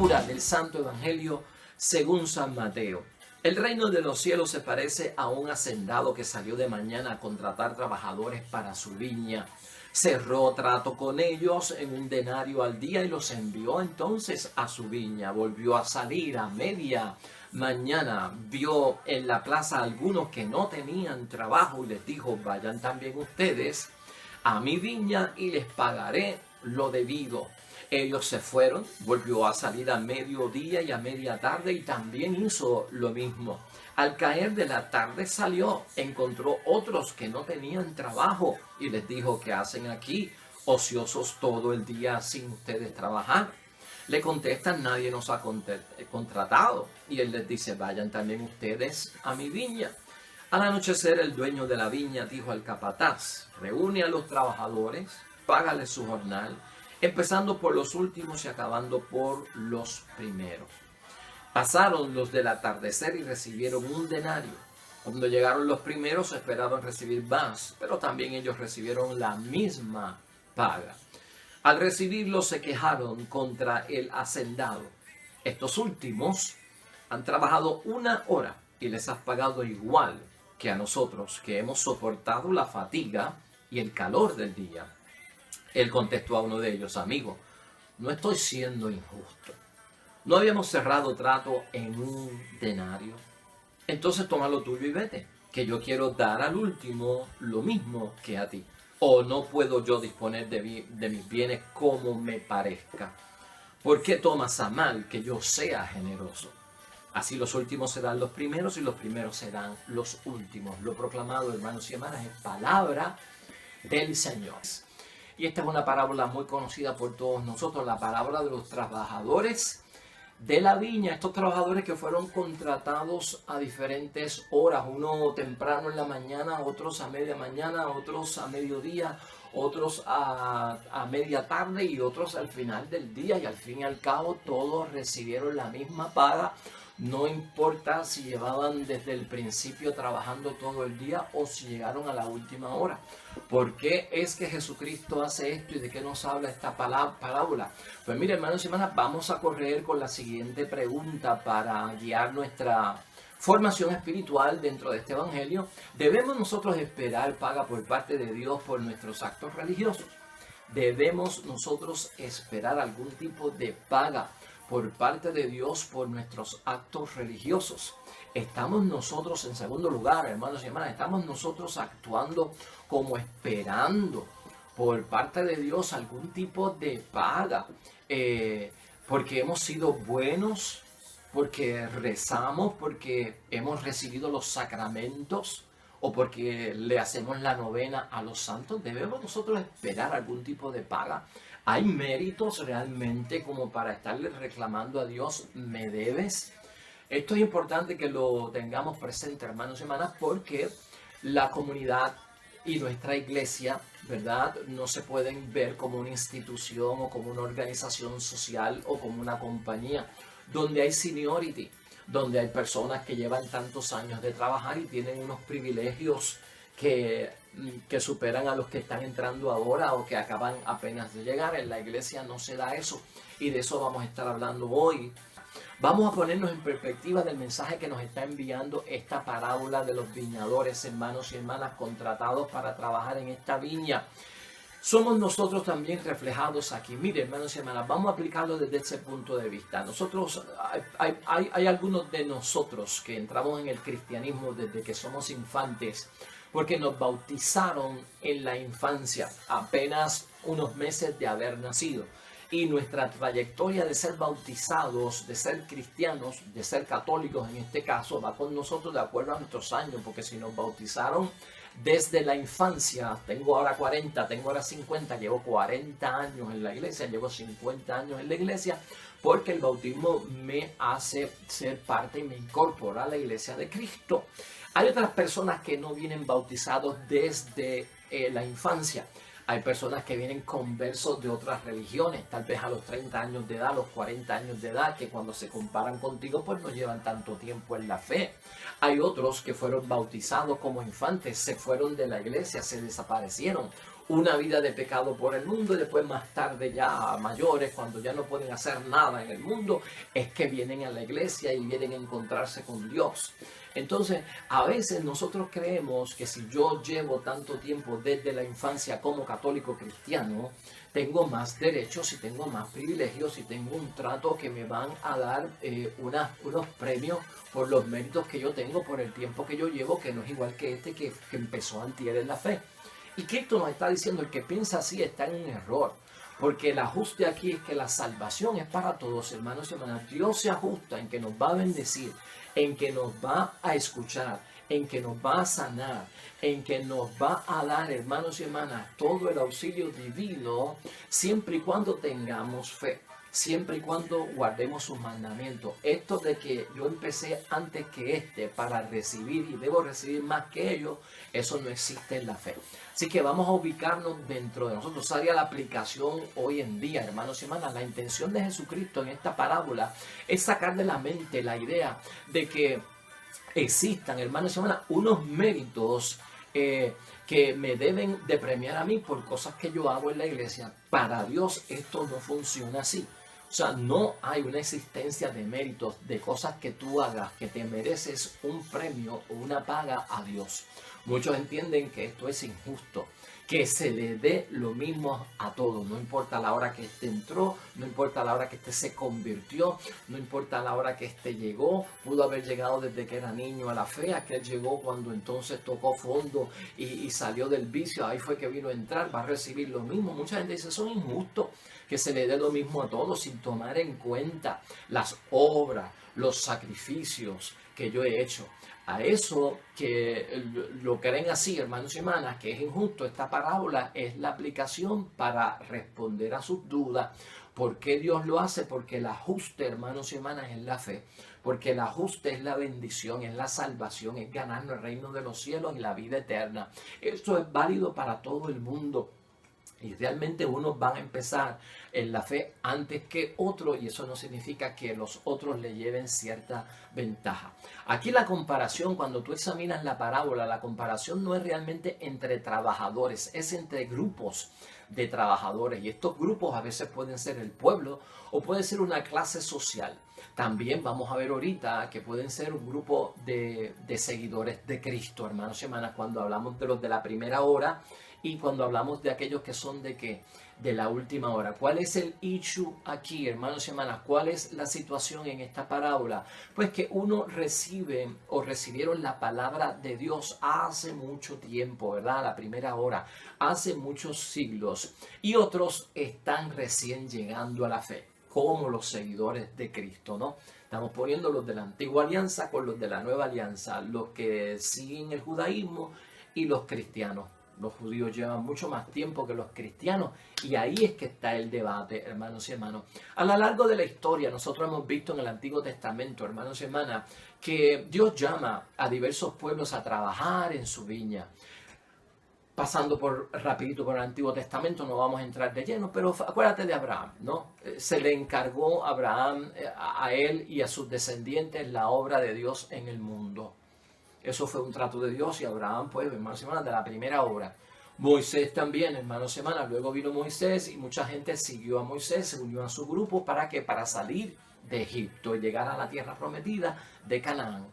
Lectura del Santo Evangelio según San Mateo. El reino de los cielos se parece a un hacendado que salió de mañana a contratar trabajadores para su viña. Cerró trato con ellos en un denario al día y los envió entonces a su viña. Volvió a salir a media mañana. Vio en la plaza a algunos que no tenían trabajo y les dijo: vayan también ustedes a mi viña y les pagaré lo debido. Ellos se fueron, volvió a salir a mediodía y a media tarde y también hizo lo mismo. Al caer de la tarde salió, encontró otros que no tenían trabajo y les dijo: ¿qué hacen aquí, ociosos todo el día sin ustedes trabajar? Le contestan: nadie nos ha contratado. Y él les dice: vayan también ustedes a mi viña. Al anochecer, el dueño de la viña dijo al capataz: reúne a los trabajadores, págales su jornal, empezando por los últimos y acabando por los primeros. Pasaron los del atardecer y recibieron un denario. Cuando llegaron los primeros esperaban recibir más, pero también ellos recibieron la misma paga. Al recibirlo se quejaron contra el hacendado: estos últimos han trabajado 1 hora y les has pagado igual que a nosotros, que hemos soportado la fatiga y el calor del día. Él contestó a uno de ellos: amigo, no estoy siendo injusto. ¿No habíamos cerrado trato en un denario? Entonces toma lo tuyo y vete, que yo quiero dar al último lo mismo que a ti. ¿O no puedo yo disponer de mis bienes como me parezca? ¿Por qué tomas a mal que yo sea generoso? Así los últimos serán los primeros y los primeros serán los últimos. Lo proclamado, hermanos y hermanas, es palabra del Señor. Y esta es una parábola muy conocida por todos nosotros, la parábola de los trabajadores de la viña. Estos trabajadores que fueron contratados a diferentes horas, uno temprano en la mañana, otros a media mañana, otros a mediodía, otros a media tarde y otros al final del día. Y al fin y al cabo todos recibieron la misma paga. No importa si llevaban desde el principio trabajando todo el día o si llegaron a la última hora. ¿Por qué es que Jesucristo hace esto y de qué nos habla esta parábola? Pues mire, hermanos y hermanas, vamos a correr con la siguiente pregunta para guiar nuestra formación espiritual dentro de este evangelio. ¿Debemos nosotros esperar paga por parte de Dios por nuestros actos religiosos? ¿Debemos nosotros esperar algún tipo de paga por parte de Dios por nuestros actos religiosos? Estamos nosotros, en segundo lugar, hermanos y hermanas, estamos nosotros actuando como esperando por parte de Dios algún tipo de paga, porque hemos sido buenos, porque rezamos, porque hemos recibido los sacramentos o porque le hacemos la novena a los santos. ¿Debemos nosotros esperar algún tipo de paga? ¿Hay méritos realmente como para estarle reclamando a Dios: me debes? Esto es importante que lo tengamos presente, hermanos y hermanas, porque la comunidad y nuestra iglesia, ¿verdad?, no se pueden ver como una institución o como una organización social o como una compañía donde hay seniority, donde hay personas que llevan tantos años de trabajar y tienen unos privilegios que superan a los que están entrando ahora o que acaban apenas de llegar. En la iglesia no se da eso, y de eso vamos a estar hablando hoy. Vamos a ponernos en perspectiva del mensaje que nos está enviando esta parábola de los viñadores, hermanos y hermanas, contratados para trabajar en esta viña. Somos nosotros también reflejados aquí. Mire, hermanos y hermanas, vamos a aplicarlo desde ese punto de vista. Nosotros, hay algunos de nosotros que entramos en el cristianismo desde que somos infantes, porque nos bautizaron en la infancia, apenas unos meses de haber nacido. Y nuestra trayectoria de ser bautizados, de ser cristianos, de ser católicos en este caso, va con nosotros de acuerdo a nuestros años, porque si nos bautizaron desde la infancia, tengo ahora 40, tengo ahora 50, llevo 40 años en la iglesia, llevo 50 años en la iglesia, porque el bautismo me hace ser parte y me incorpora a la iglesia de Cristo. Hay otras personas que no vienen bautizados desde la infancia. Hay personas que vienen conversos de otras religiones, tal vez a los 30 años de edad, a los 40 años de edad, que cuando se comparan contigo pues no llevan tanto tiempo en la fe. Hay otros que fueron bautizados como infantes, se fueron de la iglesia, se desaparecieron. una vida de pecado por el mundo y después más tarde ya mayores, cuando ya no pueden hacer nada en el mundo, es que vienen a la iglesia y vienen a encontrarse con Dios. Entonces, a veces nosotros creemos que si yo llevo tanto tiempo desde la infancia como católico cristiano, tengo más derechos y tengo más privilegios y tengo un trato que me van a dar unos premios por los méritos que yo tengo por el tiempo que yo llevo, que no es igual que este que empezó antier en la fe. Y Cristo nos está diciendo, el que piensa así está en un error. Porque el ajuste aquí es que la salvación es para todos, hermanos y hermanas. Dios se ajusta en que nos va a bendecir, en que nos va a escuchar, en que nos va a sanar, en que nos va a dar, hermanos y hermanas, todo el auxilio divino, siempre y cuando tengamos fe, siempre y cuando guardemos sus mandamientos. Esto de que yo empecé antes que para recibir y debo recibir más que ellos, eso no existe en la fe. Así que vamos a ubicarnos dentro de nosotros. Haría la aplicación hoy en día, hermanos y hermanas. La intención de Jesucristo en esta parábola es sacar de la mente la idea de que existan, hermanos y hermanas, unos méritos que me deben de premiar a mí por cosas que yo hago en la iglesia. Para Dios esto no funciona así. O sea, no hay una existencia de méritos, de cosas que tú hagas, que te mereces un premio o una paga a Dios. Muchos entienden que esto es injusto, que se le dé lo mismo a todos, no importa la hora que este entró, no importa la hora que este se convirtió, no importa la hora que este llegó, pudo haber llegado desde que era niño a la fe, aquel llegó cuando entonces tocó fondo y salió del vicio, ahí fue que vino a entrar, va a recibir lo mismo. Mucha gente dice, eso es injusto, que se le dé lo mismo a todos sin tomar en cuenta las obras, los sacrificios que yo he hecho. A eso que lo creen así, hermanos y hermanas, que es injusto, esta parábola es la aplicación para responder a sus dudas. ¿Por qué Dios lo hace? Porque el ajuste, hermanos y hermanas, es la fe. Porque el ajuste es la bendición, es la salvación, es ganar el reino de los cielos y la vida eterna. Esto es válido para todo el mundo. Y realmente unos van a empezar en la fe antes que otros, y eso no significa que los otros le lleven cierta ventaja. Aquí la comparación, cuando tú examinas la parábola, la comparación no es realmente entre trabajadores, es entre grupos de trabajadores. Y estos grupos a veces pueden ser el pueblo o puede ser una clase social. También vamos a ver ahorita que pueden ser un grupo de seguidores de Cristo, hermanos y hermanas, cuando hablamos de los de la primera hora y cuando hablamos de aquellos que son de ¿qué? De la última hora. ¿Cuál es el issue aquí, hermanos y hermanas? ¿Cuál es la situación en esta parábola? Pues que uno recibe o recibieron la palabra de Dios hace mucho tiempo, ¿verdad? La primera hora, hace muchos siglos. Y otros están recién llegando a la fe, como los seguidores de Cristo, ¿no? Estamos poniendo los de la antigua alianza con los de la nueva alianza, los que siguen el judaísmo y los cristianos. Los judíos llevan mucho más tiempo que los cristianos y ahí es que está el debate, hermanos y hermanas. A lo largo de la historia nosotros hemos visto en el Antiguo Testamento, hermanos y hermanas, que Dios llama a diversos pueblos a trabajar en su viña. Pasando rapidito por el Antiguo Testamento, no vamos a entrar de lleno, pero acuérdate de Abraham, ¿no? Se le encargó a Abraham, a él y a sus descendientes, la obra de Dios en el mundo. Eso fue un trato de Dios y Abraham, pues, hermanos y hermanas, de la primera obra. Moisés también, hermanos y hermanas. Luego vino Moisés y mucha gente siguió a Moisés, se unió a su grupo. ¿Para qué? Para salir de Egipto y llegar a la tierra prometida de Canaán.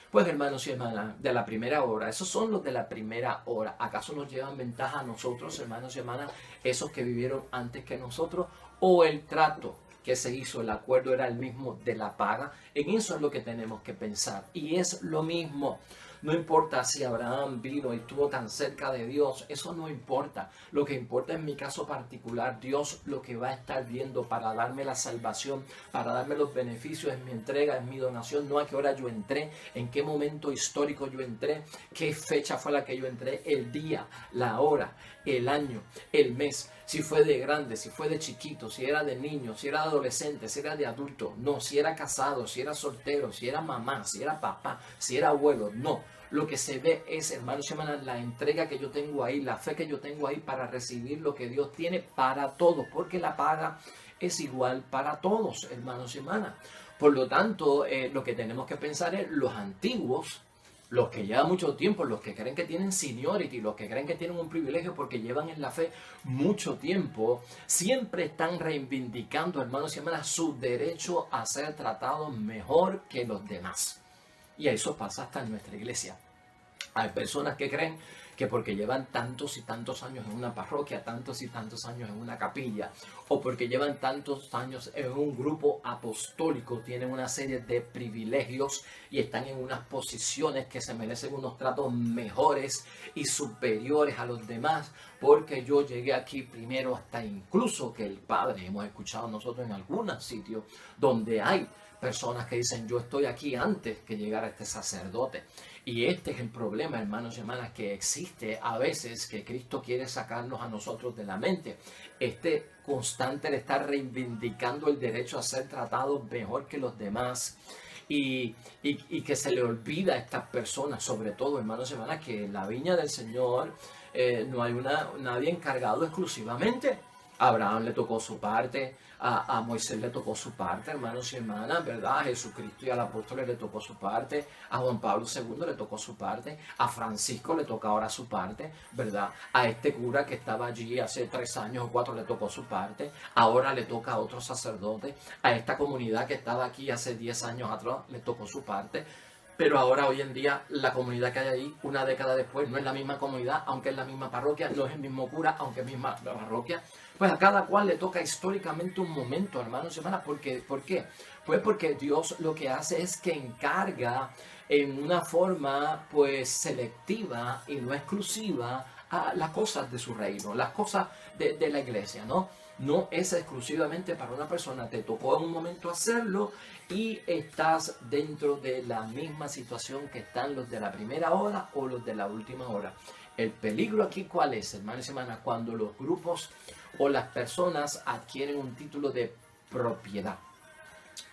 Pues, hermanos y hermanas, de la primera hora, esos son los de la primera hora. ¿Acaso nos llevan ventaja a nosotros, hermanos y hermanas, esos que vivieron antes que nosotros? ¿O el trato que se hizo, el acuerdo era el mismo de la paga? En eso es lo que tenemos que pensar. Y es lo mismo. No importa si Abraham vino y estuvo tan cerca de Dios, eso no importa. Lo que importa en mi caso particular, Dios lo que va a estar viendo para darme la salvación, para darme los beneficios, es mi entrega, es mi donación, no a qué hora yo entré, en qué momento histórico yo entré, qué fecha fue la que yo entré, el día, la hora, el año, el mes, si fue de grande, si fue de chiquito, si era de niño, si era de adolescente, si era de adulto, no, si era casado, si era soltero, si era mamá, si era papá, si era abuelo, no. Lo que se ve es, hermanos y hermanas, la entrega que yo tengo ahí, la fe que yo tengo ahí para recibir lo que Dios tiene para todos, porque la paga es igual para todos, hermanos y hermanas. Por lo tanto, lo que tenemos que pensar es los Los que llevan mucho tiempo, los que creen que tienen seniority, los que creen que tienen un privilegio porque llevan en la fe mucho tiempo, siempre están reivindicando, hermanos y hermanas, su derecho a ser tratados mejor que los demás. Y eso pasa hasta en nuestra iglesia. Hay personas que creen que porque llevan tantos y tantos años en una parroquia, tantos y tantos años en una capilla, o porque llevan tantos años en un grupo apostólico, tienen una serie de privilegios y están en unas posiciones que se merecen unos tratos mejores y superiores a los demás, porque yo llegué aquí primero, hasta incluso que el Padre. Hemos escuchado nosotros en algunos sitios donde hay personas que dicen: yo estoy aquí antes que llegara este sacerdote. Y este es el problema, hermanos y hermanas, que existe a veces, que Cristo quiere sacarnos a nosotros de la mente. Este constante de estar reivindicando el derecho a ser tratado mejor que los demás. Y que se le olvida a estas personas, sobre todo, hermanos y hermanas, que en la viña del Señor no hay nadie encargado exclusivamente. A Abraham le tocó su parte, a Moisés le tocó su parte, hermanos y hermanas, ¿verdad? A Jesucristo y al apóstol le tocó su parte, a Juan Pablo II le tocó su parte, a Francisco le toca ahora su parte, ¿verdad? A este cura que estaba allí hace 3 años o 4 le tocó su parte, ahora le toca a otro sacerdote, a esta comunidad que estaba aquí hace 10 años atrás le tocó su parte. Pero ahora, hoy en día, la comunidad que hay ahí, una década después, no es la misma comunidad, aunque es la misma parroquia, no es el mismo cura, aunque es la misma parroquia. Pues a cada cual le toca históricamente un momento, hermanos y hermanas. ¿Por qué? Pues porque Dios lo que hace es que encarga en una forma pues selectiva y no exclusiva a las cosas de su reino, las cosas de la iglesia, ¿no? No es exclusivamente para una persona, te tocó en un momento hacerlo y estás dentro de la misma situación que están los de la primera hora o los de la última hora. El peligro aquí, ¿cuál es, hermanos y hermanas? Cuando los grupos o las personas adquieren un título de propiedad.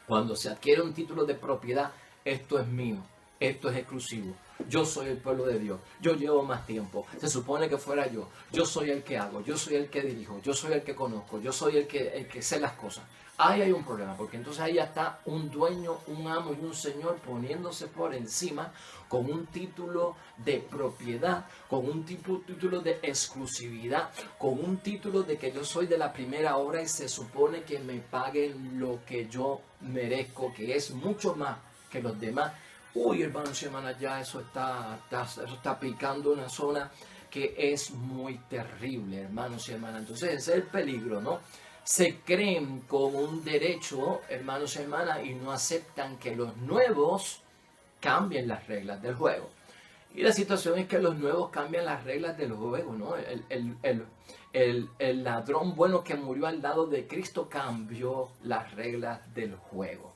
Cuando se adquiere un título de propiedad, esto es mío, esto es exclusivo. Yo soy el pueblo de Dios, yo llevo más tiempo, se supone que fuera yo soy el que hago, yo soy el que dirijo, yo soy el que conozco, yo soy el que sé las cosas. Ahí hay un problema, porque entonces ahí ya está un dueño, un amo y un señor poniéndose por encima con un título de propiedad, con un título de exclusividad, con un título de que yo soy de la primera hora y se supone que me paguen lo que yo merezco, que es mucho más que los demás. Uy, hermanos y hermanas, ya eso está picando una zona que es muy terrible, hermanos y hermanas. Entonces ese es el peligro, ¿no? Se creen con un derecho, hermanos y hermanas, y no aceptan que los nuevos cambien las reglas del juego. Y la situación es que los nuevos cambian las reglas del juego, ¿no? El ladrón bueno que murió al lado de Cristo cambió las reglas del juego.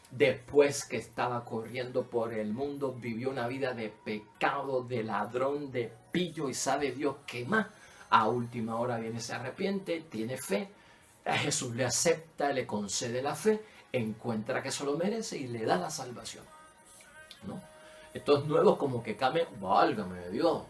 Después que estaba corriendo por el mundo, vivió una vida de pecado, de ladrón, de pillo y sabe Dios qué más. A última hora viene, se arrepiente, tiene fe, a Jesús le acepta, le concede la fe, encuentra que se lo merece y le da la salvación, ¿no? Estos nuevos como que cambian, válgame Dios.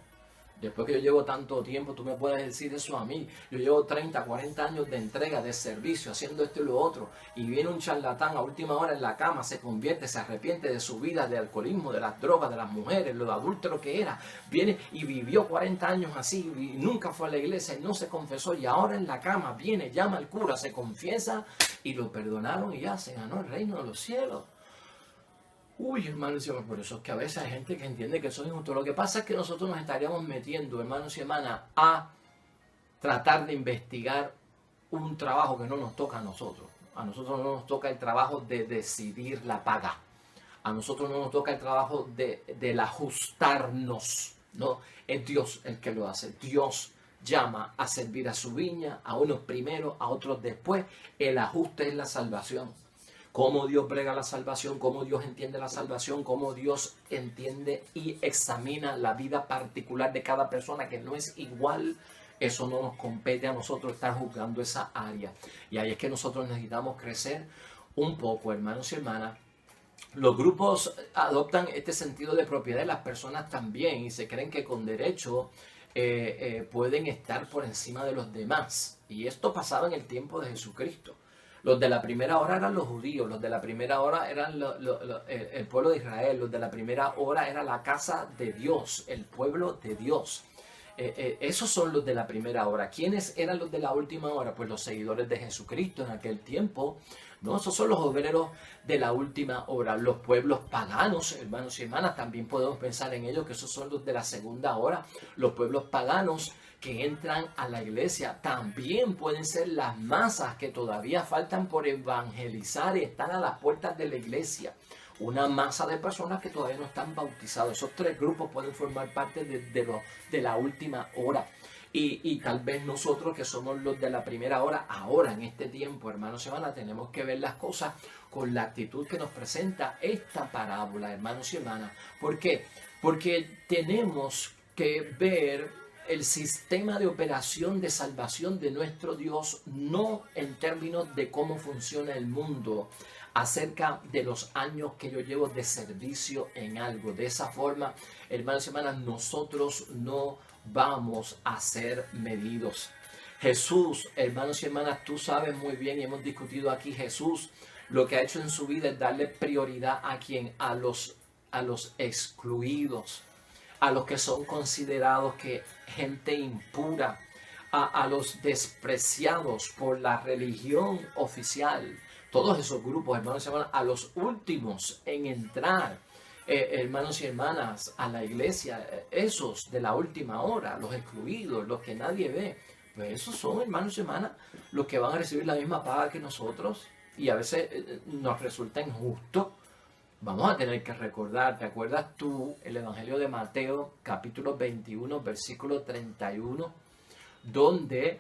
Después que yo llevo tanto tiempo, tú me puedes decir eso a mí. Yo llevo 30, 40 años de entrega, de servicio, haciendo esto y lo otro. Y viene un charlatán a última hora en la cama, se convierte, se arrepiente de su vida, de alcoholismo, de las drogas, de las mujeres, lo adúltero que era. Viene y vivió 40 años así y nunca fue a la iglesia y no se confesó. Y ahora en la cama viene, llama al cura, se confiesa y lo perdonaron y ya se ganó el reino de los cielos. Uy, hermanos y hermanas, por eso es que a veces hay gente que entiende que eso es injusto. Lo que pasa es que nosotros nos estaríamos metiendo, hermanos y hermanas, a tratar de investigar un trabajo que no nos toca a nosotros. A nosotros no nos toca el trabajo de decidir la paga. A nosotros no nos toca el trabajo del ajustarnos, ¿no? Es Dios el que lo hace. Dios llama a servir a su viña, a unos primero, a otros después. El ajuste es la salvación. Cómo Dios brega la salvación, cómo Dios entiende la salvación, cómo Dios entiende y examina la vida particular de cada persona, que no es igual. Eso no nos compete a nosotros estar juzgando esa área. Y ahí es que nosotros necesitamos crecer un poco, hermanos y hermanas. Los grupos adoptan este sentido de propiedad de las personas también y se creen que con derecho pueden estar por encima de los demás. Y esto pasaba en el tiempo de Jesucristo. Los de la primera hora eran los judíos, los de la primera hora eran el pueblo de Israel, los de la primera hora era la casa de Dios, el pueblo de Dios. Esos son los de la primera hora. ¿Quiénes eran los de la última hora? Pues los seguidores de Jesucristo en aquel tiempo, ¿no? Esos son los obreros de la última hora. Los pueblos paganos, hermanos y hermanas, también podemos pensar en ellos, que esos son los de la segunda hora. Los pueblos paganos que entran a la iglesia también pueden ser las masas que todavía faltan por evangelizar y están a las puertas de la iglesia. Una masa de personas que todavía no están bautizados. Esos tres grupos pueden formar parte de la última hora. Y tal vez nosotros que somos los de la primera hora, ahora en este tiempo, hermanos y hermanas, tenemos que ver las cosas con la actitud que nos presenta esta parábola, hermanos y hermanas. ¿Por qué? Porque tenemos que ver el sistema de operación de salvación de nuestro Dios, no en términos de cómo funciona el mundo, acerca de los años que yo llevo de servicio en algo. De esa forma, hermanos y hermanas, nosotros no vamos a ser medidos. Jesús, hermanos y hermanas, tú sabes muy bien y hemos discutido aquí, Jesús lo que ha hecho en su vida es darle prioridad a quien, a los excluidos, a los que son considerados que gente impura, a los despreciados por la religión oficial. Todos esos grupos, hermanos y hermanas, a los últimos en entrar, hermanos y hermanas, a la iglesia, esos de la última hora, los excluidos, los que nadie ve, pues esos son, hermanos y hermanas, los que van a recibir la misma paga que nosotros, y a veces nos resulta injusto. Vamos a tener que recordar, ¿te acuerdas tú el Evangelio de Mateo, capítulo 21, versículo 31, donde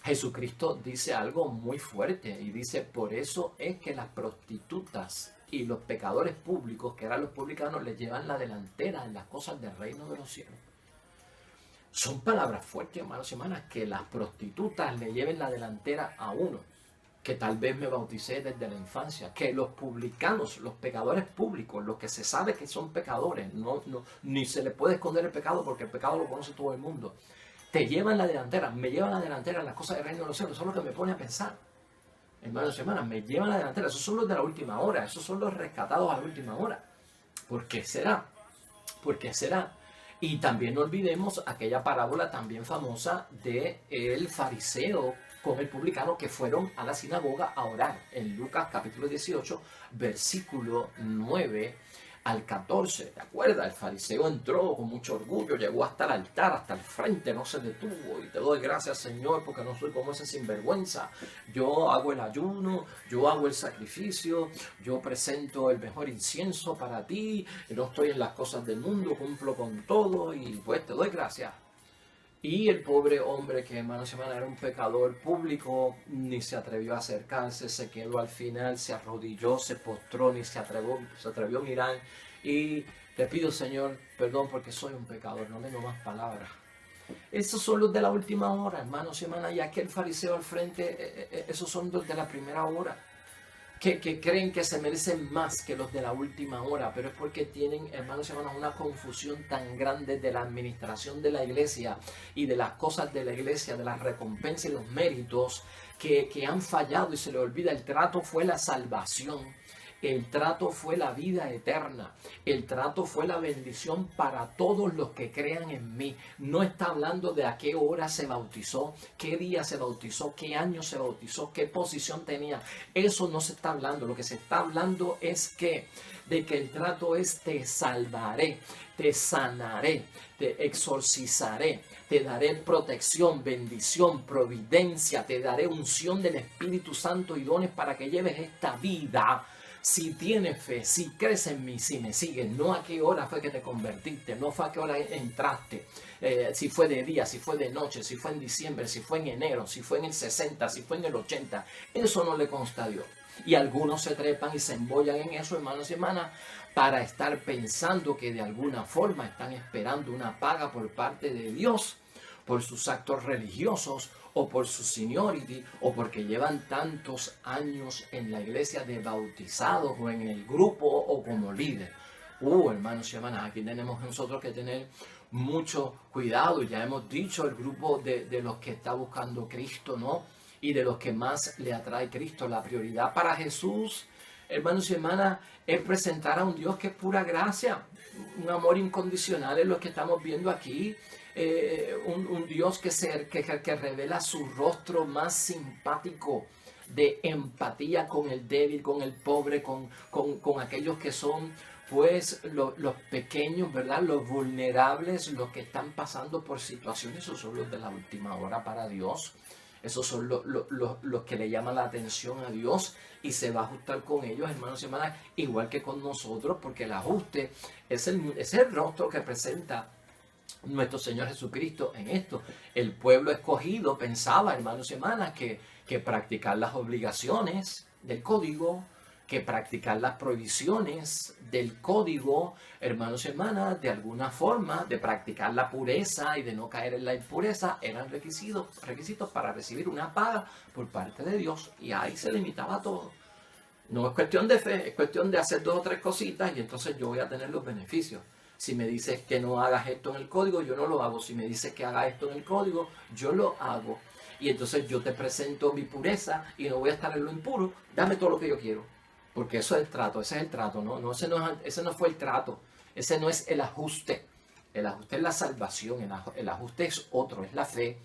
Jesucristo dice algo muy fuerte y dice: por eso es que las prostitutas y los pecadores públicos, que eran los publicanos, les llevan la delantera en las cosas del reino de los cielos? Son palabras fuertes, hermanos y hermanas, que las prostitutas le lleven la delantera a uno, que tal vez me bauticé desde la infancia, que los publicanos, los pecadores públicos, los que se sabe que son pecadores, ni se les puede esconder el pecado porque el pecado lo conoce todo el mundo, te llevan la delantera, me llevan la delantera en las cosas del reino de los cielos. Eso es lo que me pone a pensar, hermanos y hermanas, me llevan la delantera. Esos son los de la última hora, esos son los rescatados a la última hora. ¿Por qué será? ¿Por qué será? Y también no olvidemos aquella parábola también famosa de el fariseo con el publicano que fueron a la sinagoga a orar. En Lucas capítulo 18, versículo 9 al 14, ¿te acuerdas? El fariseo entró con mucho orgullo, llegó hasta el altar, hasta el frente, no se detuvo, y te doy gracias, Señor, porque no soy como ese sinvergüenza. Yo hago el ayuno, yo hago el sacrificio, yo presento el mejor incienso para ti, no estoy en las cosas del mundo, cumplo con todo, y pues te doy gracias. Y el pobre hombre, que hermanos y hermanas era un pecador público, ni se atrevió a acercarse, se quedó al final, se arrodilló, se postró, ni se atrevió a mirar. Y te pido, Señor, perdón porque soy un pecador, no tengo más palabras. Esos son los de la última hora, hermanos y hermanas, y aquel fariseo al frente, esos son los de la primera hora. Que creen que se merecen más que los de la última hora, pero es porque tienen, hermanos y hermanas, una confusión tan grande de la administración de la iglesia y de las cosas de la iglesia, de las recompensas y los méritos, que han fallado y se les olvida. El trato fue la salvación, el trato fue la vida eterna, el trato fue la bendición para todos los que crean en mí. No está hablando de a qué hora se bautizó, qué día se bautizó, qué año se bautizó, qué posición tenía. Eso no se está hablando. Lo que se está hablando es de que el trato es: te salvaré, te sanaré, te exorcizaré, te daré protección, bendición, providencia, te daré unción del Espíritu Santo y dones para que lleves esta vida. Si tienes fe, si crees en mí, si me sigues, no a qué hora fue que te convertiste, no fue a qué hora entraste, si fue de día, si fue de noche, si fue en diciembre, si fue en enero, si fue en el 60, si fue en el 80, eso no le consta a Dios. Y algunos se trepan y se embollan en eso, hermanos y hermanas, para estar pensando que de alguna forma están esperando una paga por parte de Dios por sus actos religiosos o por su seniority o porque llevan tantos años en la iglesia de bautizados o en el grupo o como líder. Hermanos y hermanas, aquí tenemos nosotros que tener mucho cuidado. Ya hemos dicho el grupo de los que está buscando Cristo, ¿no? y de los que más le atrae Cristo. La prioridad para Jesús, hermanos y hermanas, es presentar a un Dios que es pura gracia, un amor incondicional es lo que estamos viendo aquí. Un Dios que revela su rostro más simpático, de empatía con el débil, con el pobre, con aquellos que son pues los pequeños, ¿verdad? Los vulnerables, los que están pasando por situaciones. Esos son los de la última hora para Dios. Esos son los que le llaman la atención a Dios y se va a ajustar con ellos, hermanos y hermanas, igual que con nosotros, porque el ajuste es el rostro que presenta nuestro Señor Jesucristo en esto. El pueblo escogido pensaba, hermanos y hermanas, que practicar las obligaciones del código, que practicar las prohibiciones del código, hermanos y hermanas, de alguna forma, de practicar la pureza y de no caer en la impureza, eran requisitos para recibir una paga por parte de Dios. Y ahí se limitaba todo. No es cuestión de fe, es cuestión de hacer 2 o 3 cositas y entonces yo voy a tener los beneficios. Si me dices que no hagas esto en el código, yo no lo hago. Si me dices que haga esto en el código, yo lo hago. Y entonces yo te presento mi pureza y no voy a estar en lo impuro. Dame todo lo que yo quiero. Porque eso es el trato, ese es el trato, ¿no? Ese no fue el trato, ese no es el ajuste. El ajuste es la salvación, el ajuste es otro, es la fe.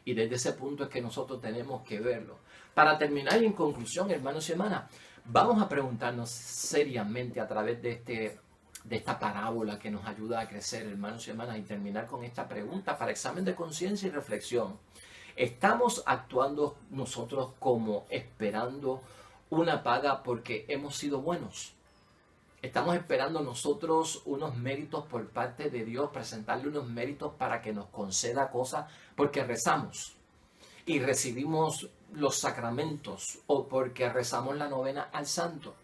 Y desde ese punto es que nosotros tenemos que verlo. Para terminar y en conclusión, hermanos y hermanas, vamos a preguntarnos seriamente a través de esta parábola que nos ayuda a crecer, hermanos y hermanas, y terminar con esta pregunta para examen de conciencia y reflexión. ¿Estamos actuando nosotros como esperando una paga porque hemos sido buenos? ¿Estamos esperando nosotros unos méritos por parte de Dios, presentarle unos méritos para que nos conceda cosas porque rezamos y recibimos los sacramentos o porque rezamos la novena al santo?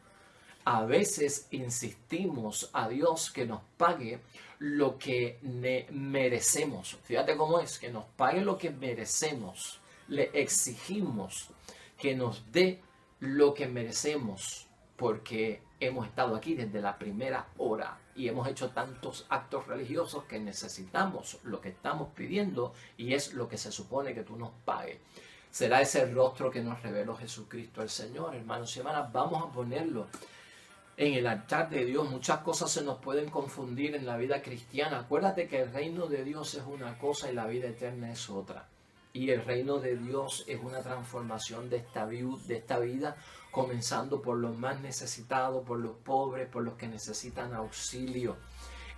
A veces insistimos a Dios que nos pague lo que merecemos. Fíjate cómo es, que nos pague lo que merecemos. Le exigimos que nos dé lo que merecemos porque hemos estado aquí desde la primera hora y hemos hecho tantos actos religiosos que necesitamos lo que estamos pidiendo y es lo que se supone que tú nos pagues. Será ese rostro que nos reveló Jesucristo el Señor, hermanos y hermanas. Vamos a ponerlo en el altar de Dios. Muchas cosas se nos pueden confundir en la vida cristiana. Acuérdate que el reino de Dios es una cosa y la vida eterna es otra. Y el reino de Dios es una transformación de esta vida, comenzando por los más necesitados, por los pobres, por los que necesitan auxilio.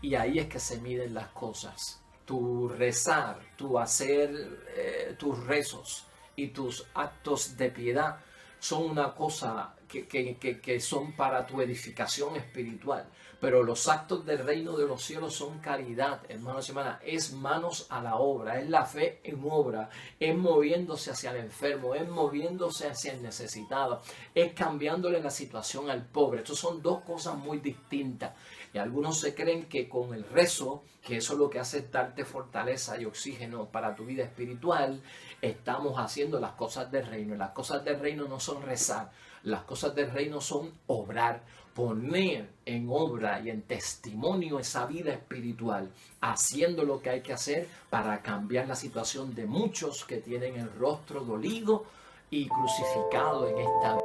Y ahí es que se miden las cosas. Tu rezar, tu hacer tus rezos y tus actos de piedad son una cosa que son para tu edificación espiritual. Pero los actos del reino de los cielos son caridad, hermanos y hermanas. Es manos a la obra, es la fe en obra, es moviéndose hacia el enfermo, es moviéndose hacia el necesitado, es cambiándole la situación al pobre. Estas son 2 cosas muy distintas. Y algunos se creen que con el rezo, que eso lo que hace es darte fortaleza y oxígeno para tu vida espiritual, estamos haciendo las cosas del reino. Las cosas del reino no son rezar, las cosas del reino son obrar, poner en obra y en testimonio esa vida espiritual, haciendo lo que hay que hacer para cambiar la situación de muchos que tienen el rostro dolido y crucificado en esta vida.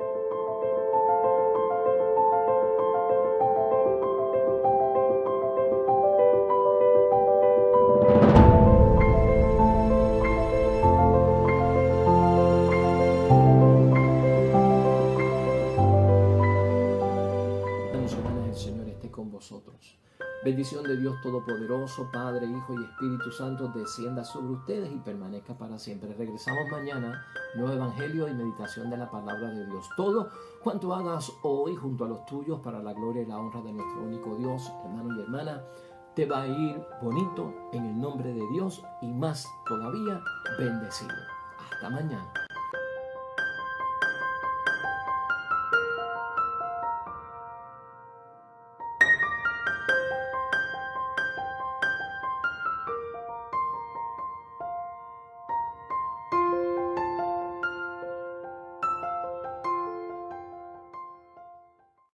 El Señor esté con vosotros. Bendición de Dios Todopoderoso, Padre, Hijo y Espíritu Santo, descienda sobre ustedes y permanezca para siempre. Regresamos mañana, nuevo evangelio y meditación de la palabra de Dios. Todo cuanto hagas hoy junto a los tuyos para la gloria y la honra de nuestro único Dios, hermano y hermana, te va a ir bonito en el nombre de Dios y más todavía bendecido. Hasta mañana.